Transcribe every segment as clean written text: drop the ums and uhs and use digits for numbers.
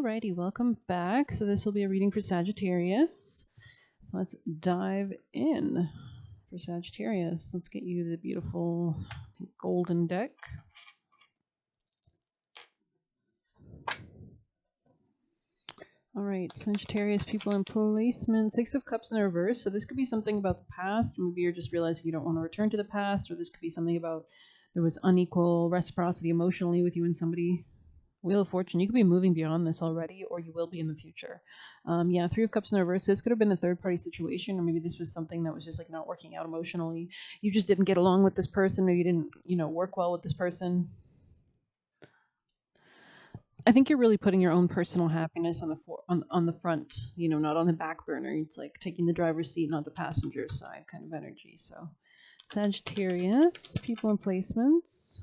Alrighty, welcome back. So this will be a reading for Sagittarius. Let's dive in for Sagittarius. Let's get you the beautiful golden deck. All right, Sagittarius, people in placement. Six of Cups in the reverse. So this could be something about the past. Maybe you're just realizing you don't want to return to the past, or this could be something about there was unequal reciprocity emotionally with you and somebody. Wheel of Fortune, you could be moving beyond this already, or you will be in the future. Yeah, Three of Cups in the reverse. This could have been a third-party situation, or maybe this was something that was just like not working out emotionally. You just didn't get along with this person, or you didn't, work well with this person. I think you're really putting your own personal happiness on the front, not on the back burner. It's like taking the driver's seat, not the passenger side kind of energy. So, Sagittarius, people and placements.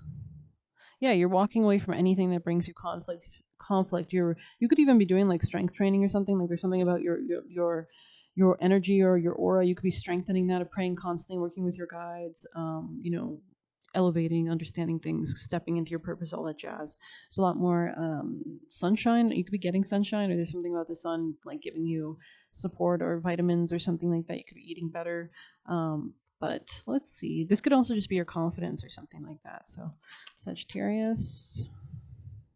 Yeah, you're walking away from anything that brings you conflict. You could even be doing like strength training or something. Like there's something about your energy or your aura. You could be strengthening that, or praying constantly, working with your guides, elevating, understanding things, stepping into your purpose, all that jazz. There's a lot more sunshine. You could be getting sunshine, or there's something about the sun like giving you support or vitamins or something like that. You could be eating better. But let's see. This could also just be your confidence or something like that. So, Sagittarius.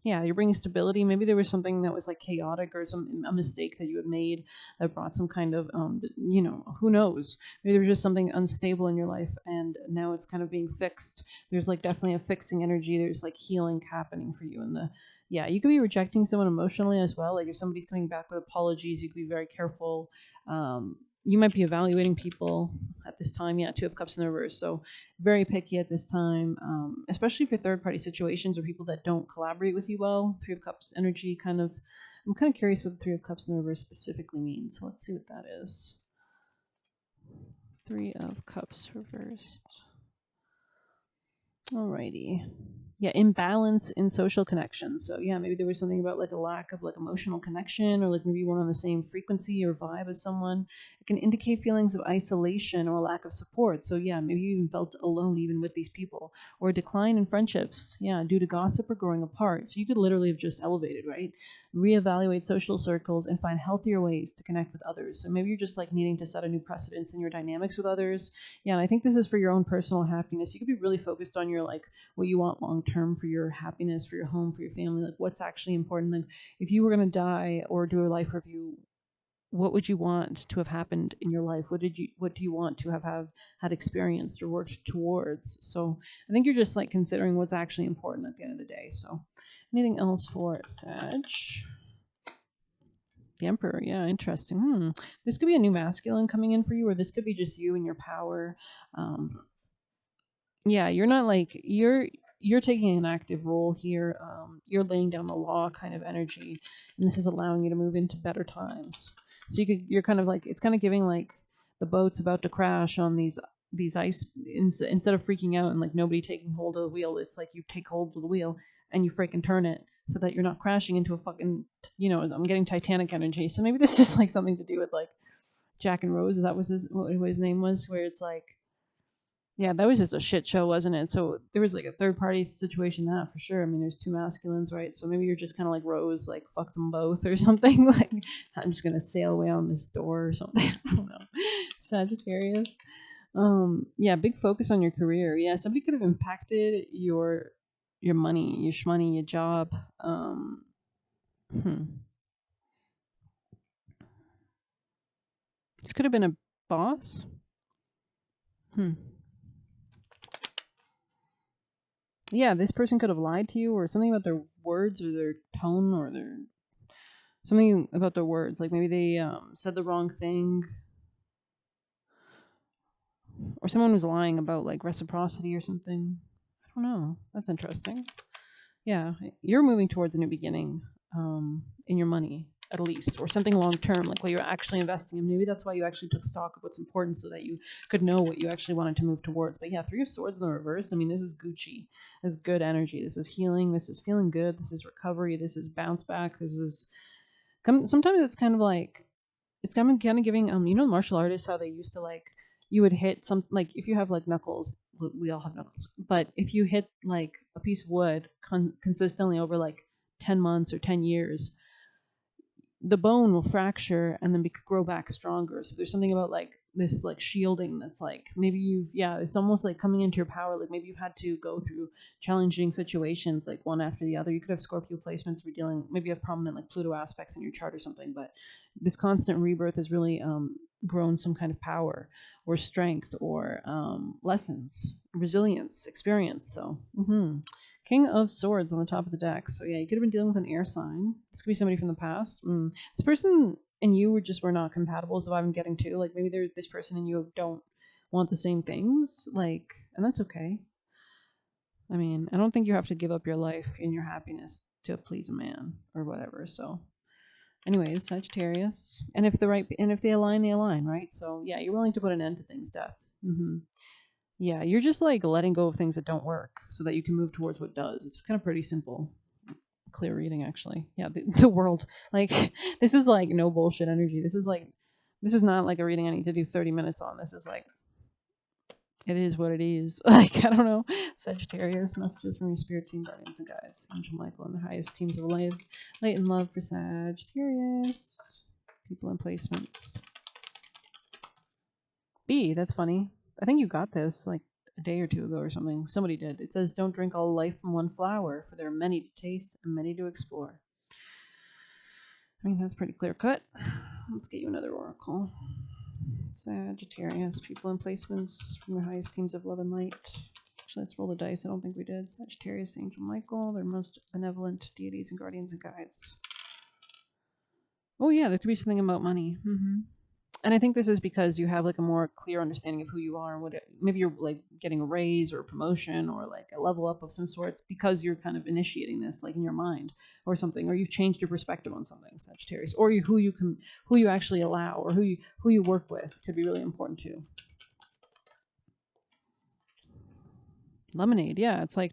Yeah, you're bringing stability. Maybe there was something that was like chaotic, or a mistake that you had made that brought some kind of, who knows? Maybe there was just something unstable in your life, and now it's kind of being fixed. There's like definitely a fixing energy. There's like healing happening for you. Yeah, you could be rejecting someone emotionally as well. Like if somebody's coming back with apologies, you could be very careful. You might be evaluating people at this time. Yeah, Two of Cups in the reverse. So very picky at this time, especially for third-party situations or people that don't collaborate with you well. Three of Cups energy I'm kind of curious what the Three of Cups in the reverse specifically means. So let's see what that is. Three of Cups reversed. Alrighty. Yeah, imbalance in social connections. So yeah, maybe there was something about like a lack of like emotional connection, or like maybe you weren't on the same frequency or vibe as someone. It can indicate feelings of isolation or lack of support. So yeah, maybe you even felt alone even with these people, or a decline in friendships. Yeah, due to gossip or growing apart. So you could literally have just elevated, right? Reevaluate social circles and find healthier ways to connect with others. So maybe you're just like needing to set a new precedence in your dynamics with others. Yeah, and I think this is for your own personal happiness. You could be really focused on your like what you want long term for your happiness, for your home, for your family, like what's actually important. Like if you were gonna die or do a life review, what would you want to have happened in your life? What do you want to have had experienced or worked towards? So I think you're just like considering what's actually important at the end of the day. So anything else for Sag? The Emperor, yeah, interesting. This could be a new masculine coming in for you, or this could be just you and your power. Yeah, you're not like you're taking an active role here. You're laying down the law kind of energy, and this is allowing you to move into better times. So you're kind of like, it's kind of giving like the boat's about to crash on these ice. Instead of freaking out and like nobody taking hold of the wheel, it's like you take hold of the wheel and you freaking turn it so that you're not crashing into a fucking, I'm getting Titanic energy. So maybe this is like something to do with like Jack and Rose. Is that what his name was? Where it's like, yeah, that was just a shit show, wasn't it? So there was like a third party situation that for sure. I mean, there's two masculines, right? So maybe you're just kind of like Rose, like fuck them both or something. Like I'm just gonna sail away on this door or something. I don't know. Sagittarius. Yeah, big focus on your career. Yeah, somebody could have impacted your money, your shmoney, your job. This could have been a boss. Yeah, this person could have lied to you, or something about their words or their tone, or their something about their words. Like maybe they said the wrong thing, or someone was lying about like reciprocity or something. I don't know. That's interesting. Yeah, you're moving towards a new beginning in your money, at least, or something long term, like what you're actually investing in. Maybe that's why you actually took stock of what's important, so that you could know what you actually wanted to move towards. But yeah, Three of Swords in the reverse. I mean, this is Gucci. This is good energy. This is healing. This is feeling good. This is recovery. This is bounce back. This is sometimes it's kind of like, it's kind of giving martial artists, how they used to like, you would hit some, like if you have like knuckles, we all have knuckles, but if you hit like a piece of wood consistently over like 10 months or 10 years, the bone will fracture and then grow back stronger. So there's something about like this like shielding that's like maybe you've it's almost like coming into your power. Like maybe you've had to go through challenging situations like one after the other. You could have Scorpio placements. We're dealing maybe you have prominent like Pluto aspects in your chart or something. But this constant rebirth has really grown some kind of power or strength or lessons, resilience, experience. So. King of Swords on the top of the deck. So yeah, you could have been dealing with an air sign. This could be somebody from the past. This person and you were not compatible. So I'm getting to like maybe there's this person and you don't want the same things. Like, and that's okay. I mean, I don't think you have to give up your life and your happiness to please a man or whatever. So, anyways, Sagittarius, and if they align, they align, right? So yeah, you're willing to put an end to things, death. Yeah, you're just like letting go of things that don't work so that you can move towards what does. It's kind of pretty simple. Clear reading, actually. Yeah, the world. Like, this is like no bullshit energy. This is not like a reading I need to do 30 minutes on. This is like, it is what it is. Like, I don't know. Sagittarius, messages from your spirit team, guardians, and guides. Angel Michael and the highest teams of light and love for Sagittarius. People and placements. B, that's funny. I think you got this like a day or two ago or something. Somebody did. It says, don't drink all life from one flower, for there are many to taste and many to explore. I mean, that's pretty clear cut. Let's get you another oracle. Sagittarius, people and placements from the highest teams of love and light. Actually, let's roll the dice. I don't think we did. Sagittarius, Angel Michael, their most benevolent deities and guardians and guides. Oh yeah, there could be something about money. And I think this is because you have like a more clear understanding of who you are and maybe you're like getting a raise or a promotion or like a level up of some sorts because you're kind of initiating this like in your mind or something, or you've changed your perspective on something, Sagittarius, or who you actually allow or who you work with could be really important too. Lemonade, yeah, it's like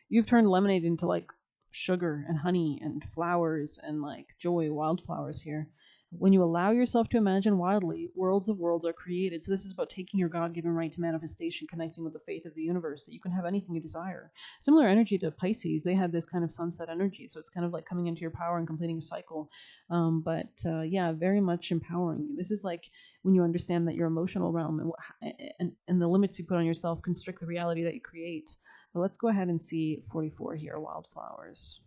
you've turned lemonade into like sugar and honey and flowers and like joy, wildflowers here. When you allow yourself to imagine wildly, worlds of worlds are created. So this is about taking your God-given right to manifestation, connecting with the faith of the universe, that you can have anything you desire. Similar energy to Pisces, they had this kind of sunset energy. So it's kind of like coming into your power and completing a cycle. Yeah, very much empowering. This is like when you understand that your emotional realm and the limits you put on yourself constrict the reality that you create. But let's go ahead and see 44 here, wildflowers.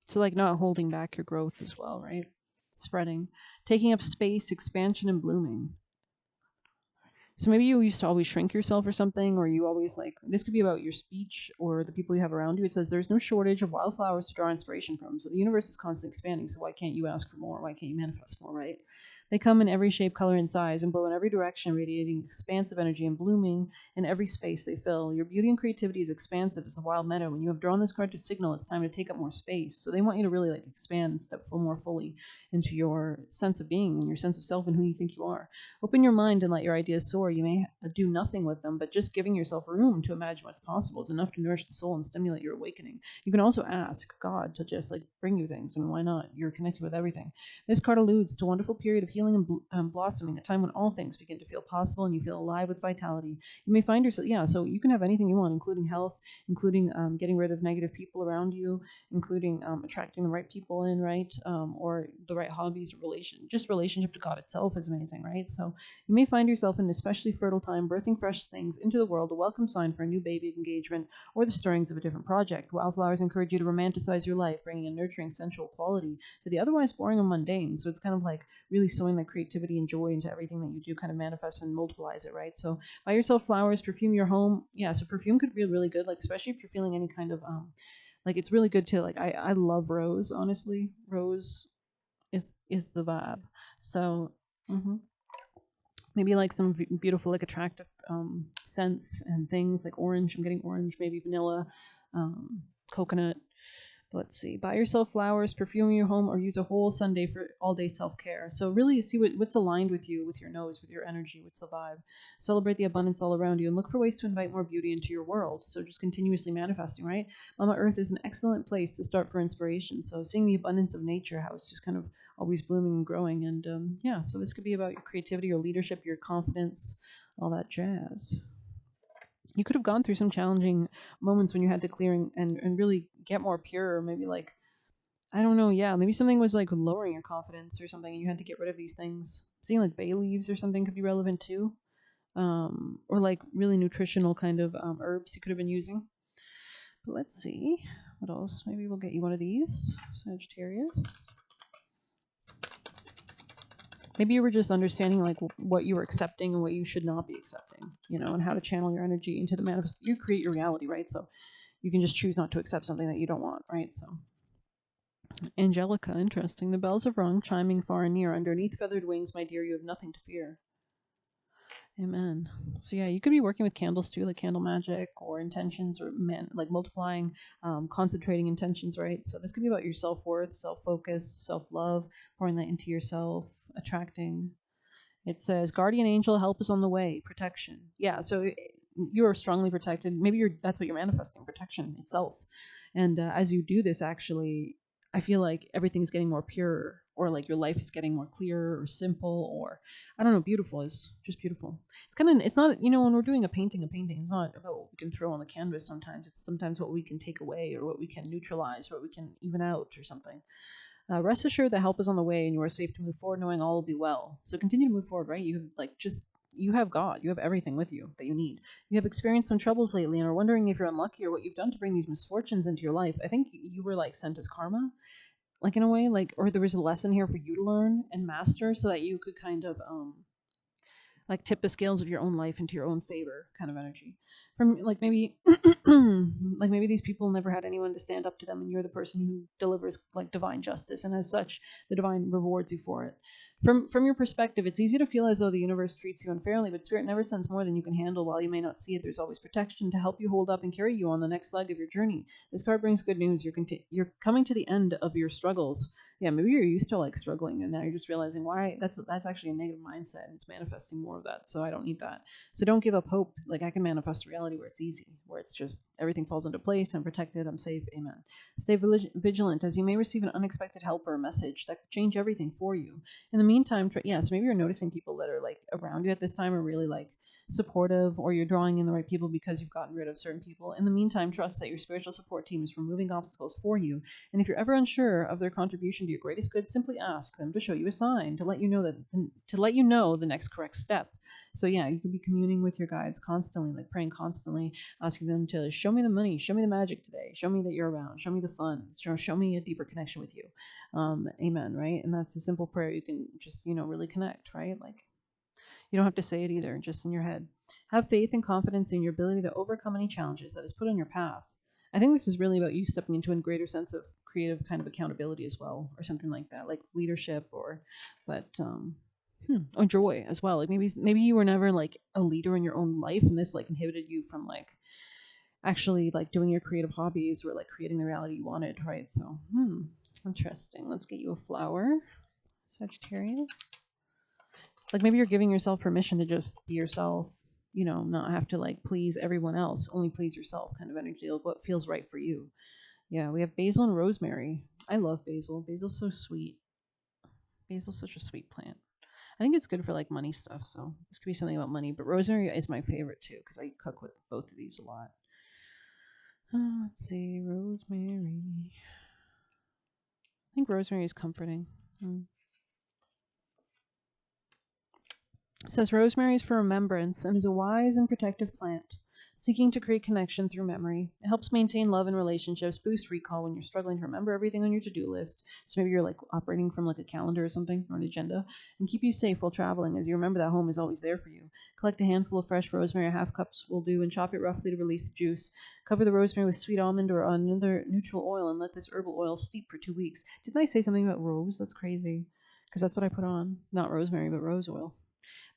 So like not holding back your growth as well, right? Spreading, taking up space, expansion, and blooming. So maybe you used to always shrink yourself or something, or you always like, this could be about your speech or the people you have around you. It says there's no shortage of wildflowers to draw inspiration from. So the universe is constantly expanding. So why can't you ask for more? Why can't you manifest more, right? They come in every shape, color, and size and blow in every direction, radiating expansive energy and blooming in every space they fill. Your beauty and creativity is expansive as the wild meadow. When you have drawn this card to signal it's time to take up more space. So they want you to really like expand and step more fully into your sense of being and your sense of self and who you think you are. Open your mind and let your ideas soar. You may do nothing with them, but just giving yourself room to imagine what's possible is enough to nourish the soul and stimulate your awakening. You can also ask God to just like bring you things. I mean, why not? You're connected with everything. This card alludes to a wonderful period of healing and blossoming, a time when all things begin to feel possible and you feel alive with vitality. You may find yourself, so you can have anything you want, including health, including getting rid of negative people around you, including attracting the right people in, right? Or the right hobbies, just relationship to God itself is amazing, right? So you may find yourself in an especially fertile time, birthing fresh things into the world, a welcome sign for a new baby engagement or the stirrings of a different project. Wildflowers encourage you to romanticize your life, bringing a nurturing, sensual quality to the otherwise boring and mundane. So it's kind of like really sowing that creativity and joy into everything that you do, kind of manifest and multiplies it, right? So buy yourself flowers, perfume your home. Yeah, so perfume could be really good, like especially if you're feeling any kind of like it's really good to like I love rose, honestly. Rose is the vibe. So maybe like some beautiful like attractive scents and things like orange. I'm getting orange, maybe vanilla, coconut. Let's see. Buy yourself flowers, perfume your home, or use a whole Sunday for all-day self-care. So really see what's aligned with you, with your nose, with your energy, what's the vibe. Celebrate the abundance all around you and look for ways to invite more beauty into your world. So just continuously manifesting, right? Mama Earth is an excellent place to start for inspiration. So seeing the abundance of nature, how it's just kind of always blooming and growing. And so this could be about your creativity, your leadership, your confidence, all that jazz. You could have gone through some challenging moments when you had to clear and really get more pure, or maybe like, I don't know, yeah, maybe something was like lowering your confidence or something, and you had to get rid of these things. Seeing like bay leaves or something could be relevant too. Or like really nutritional kind of herbs you could have been using. But let's see what else. Maybe we'll get you one of these, Sagittarius. Maybe you were just understanding like what you were accepting and what you should not be accepting, and how to channel your energy into the manifest. You create your reality, right? So you can just choose not to accept something that you don't want, right? So Angelica, interesting. The bells have rung, chiming far and near. Underneath feathered wings, my dear, you have nothing to fear. Amen. So yeah, you could be working with candles too, like candle magic or intentions, or like multiplying, concentrating intentions, right? So this could be about your self worth, self focus, self love, pouring that into yourself, attracting. It says, "Guardian angel, help is on the way. Protection." Yeah, so you are strongly protected. Maybe that's what you're manifesting, protection itself. And as you do this, actually, I feel like everything's getting more pure, or like your life is getting more clear or simple, or I don't know. Beautiful is just beautiful. It's kind of, it's not, when we're doing a painting, it's not about what we can throw on the canvas. Sometimes it's sometimes what we can take away, or what we can neutralize, or what we can even out, or something. Rest assured that help is on the way and you are safe to move forward, knowing all will be well. So continue to move forward, right? You have God. You have everything with you that you need. You have experienced some troubles lately and are wondering if you're unlucky or what you've done to bring these misfortunes into your life. I think you were like sent as karma, like in a way, like, or there was a lesson here for you to learn and master so that you could kind of like tip the scales of your own life into your own favor, kind of energy. From like maybe like maybe these people never had anyone to stand up to them, and you're the person who delivers like divine justice, and as such the divine rewards you for it. From your perspective, it's easy to feel as though the universe treats you unfairly, but spirit never sends more than you can handle. While you may not see it, there's always protection to help you hold up and carry you on the next leg of your journey. This card brings good news. You're coming to the end of your struggles. Yeah, maybe you're used to like struggling, and now you're just realizing why that's actually a negative mindset, and it's manifesting more of that. So I don't need that. So don't give up hope. Like, I can manifest a reality where it's easy, where it's just everything falls into place. I'm protected. I'm safe. Amen. Stay vigilant, as you may receive an unexpected help or a message that could change everything for you. In the meantime, so maybe you're noticing people that are like around you at this time are really like supportive, or you're drawing in the right people because you've gotten rid of certain people. In the meantime, trust that your spiritual support team is removing obstacles for you, and if you're ever unsure of their contribution to your greatest good, simply ask them to show you a sign to let you know the next correct step. So yeah, you could be communing with your guides constantly, like praying constantly, asking them to show me the money, show me the magic today, show me that you're around, show me the fun, show me a deeper connection with you. Amen, right? And that's a simple prayer. You can just, really connect, right? Like, you don't have to say it either, just in your head. Have faith and confidence in your ability to overcome any challenges that is put on your path. I think this is really about you stepping into a greater sense of creative kind of accountability as well, or something like that, like leadership, or joy as well. Like maybe you were never like a leader in your own life, and this like inhibited you from like actually like doing your creative hobbies, or like creating the reality you wanted, right? So, interesting. Let's get you a flower, Sagittarius. Like maybe you're giving yourself permission to just be yourself, not have to like please everyone else, only please yourself, kind of energy of what feels right for you. Yeah, we have basil and rosemary. I love basil. Basil's so sweet. Basil's such a sweet plant. I think it's good for like money stuff, so this could be something about money, but rosemary is my favorite too because I cook with both of these a lot. Let's see, rosemary. I think rosemary is comforting. It says rosemary is for remembrance and is a wise and protective plant, seeking to create connection through memory. It helps maintain love and relationships, boost recall when you're struggling to remember everything on your to-do list. So maybe you're like operating from like a calendar or something, or an agenda, and keep you safe while traveling, as you remember that home is always there for you. Collect a handful of fresh rosemary, half cups will do, and chop it roughly to release the juice. Cover the rosemary with sweet almond or another neutral oil and let this herbal oil steep for 2 weeks. Didn't I say something about rose? That's crazy. Because that's what I put on. Not rosemary, but rose oil.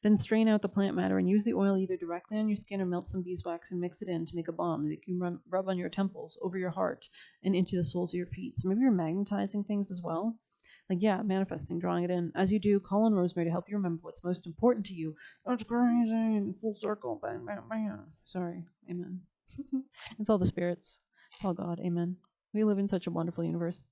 Then strain out the plant matter and use the oil either directly on your skin or melt some beeswax and mix it in to make a balm that you can rub on your temples, over your heart, and into the soles of your feet. So maybe you're magnetizing things as well. Like, yeah, manifesting, drawing it in. As you do, call on rosemary to help you remember what's most important to you. That's crazy. Full circle. Bang, bang, bang. Sorry. Amen. It's all the spirits. It's all God. Amen. We live in such a wonderful universe.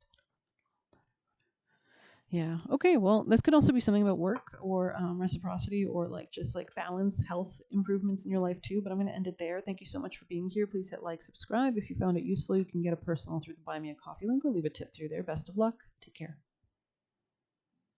Yeah. Okay. Well, this could also be something about work or reciprocity or like just like balance, health improvements in your life too. But I'm going to end it there. Thank you so much for being here. Please hit like, subscribe. If you found it useful, you can get a personal through the Buy Me a Coffee link or leave a tip through there. Best of luck. Take care.